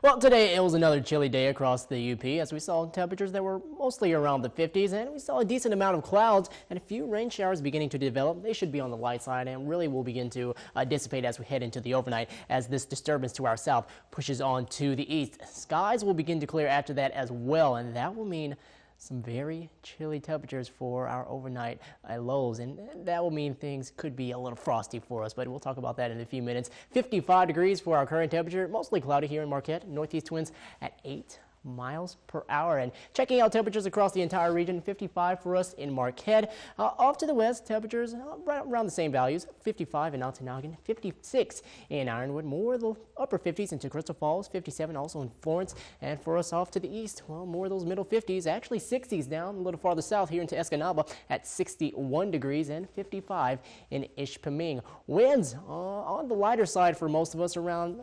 Well, today it was another chilly day across the UP as we saw temperatures that were mostly around the 50s, and we saw a decent amount of clouds and a few rain showers beginning to develop. They should be on the light side and really will begin to dissipate as we head into the overnight as this disturbance to our south pushes on to the east. Skies will begin to clear after that as well, and that will mean some very chilly temperatures for our overnight lows, and that will mean things could be a little frosty for us, but we'll talk about that in a few minutes. 55 degrees for our current temperature, mostly cloudy here in Marquette. Northeast winds at 8 miles per hour. And checking out temperatures across the entire region, 55 for us in Marquette. Off to the west, temperatures right around the same values, 55 in Altonagon, 56 in Ironwood, more of the upper 50s into Crystal Falls, 57 also in Florence. And for us off to the east, well, more of those middle 50s, actually 60s down a little farther south here into Escanaba at 61 degrees and 55 in Ishpeming. Winds on the lighter side for most of us around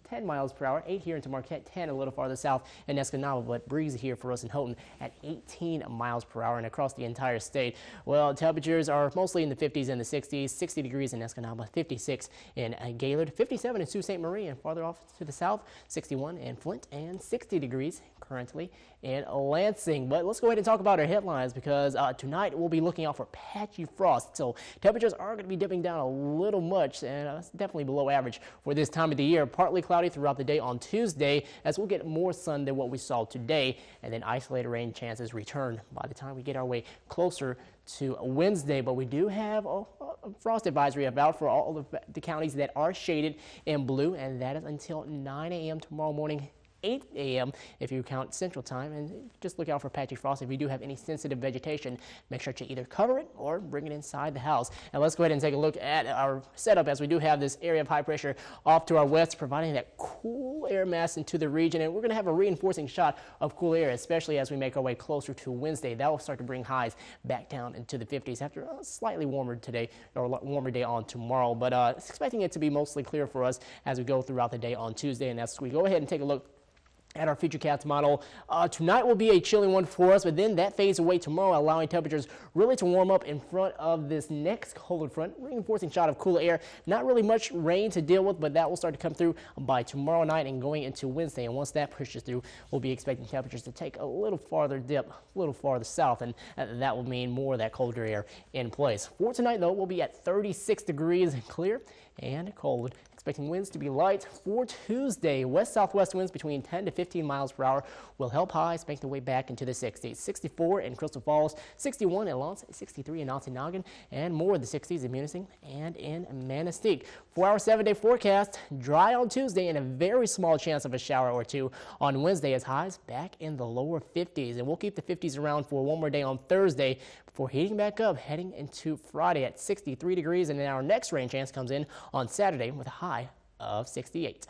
10 miles per hour, 8 here into Marquette, 10 a little farther south in Escanaba, but breezy here for us in Houghton at 18 miles per hour and across the entire state. Well, temperatures are mostly in the 50s and the 60s, 60 degrees in Escanaba, 56 in Gaylord, 57 in Sault Ste. Marie, and farther off to the south, 61 in Flint, and 60 degrees currently in Lansing. But let's go ahead and talk about our headlines because tonight we'll be looking out for patchy frost. So temperatures are going to be dipping down a little much, and it's definitely below average for this time of the year. Partly cloudy throughout the day on Tuesday as we'll get more sun than what we saw today, and then isolated rain chances return by the time we get our way closer to Wednesday. But we do have a frost advisory about for all of the counties that are shaded in blue, and that is until 9 a.m. tomorrow morning, 8 a.m. if you count Central Time, and just look out for patchy frost. If you do have any sensitive vegetation, make sure to either cover it or bring it inside the house. And let's go ahead and take a look at our setup as we do have this area of high pressure off to our west, providing that cool air mass into the region. And we're going to have a reinforcing shot of cool air, especially as we make our way closer to Wednesday. That will start to bring highs back down into the 50s after a slightly warmer today or warmer day on tomorrow. But expecting it to be mostly clear for us as we go throughout the day on Tuesday. And as we go ahead and take a look at our FutureCast model, tonight will be a chilly one for us, but then that fades away tomorrow, allowing temperatures really to warm up in front of this next colder front, reinforcing shot of cooler air. Not really much rain to deal with, but that will start to come through by tomorrow night and going into Wednesday. And once that pushes through, we'll be expecting temperatures to take a little farther dip, a little farther south, and that will mean more of that colder air in place. For tonight, though, we'll be at 36 degrees clear and cold. Expecting winds to be light for Tuesday. West-southwest winds between 10 to 15 miles per hour will help highs make their way back into the 60s. 64 in Crystal Falls, 61 in Lawrence, 63 in Altonagon, and more of the 60s in Munising and in Manistee. For our 7-day forecast, dry on Tuesday and a very small chance of a shower or two on Wednesday as highs back in the lower 50s. And we'll keep the 50s around for one more day on Thursday before heating back up heading into Friday at 63 degrees. And then our next rain chance comes in on Saturday with a high of 68.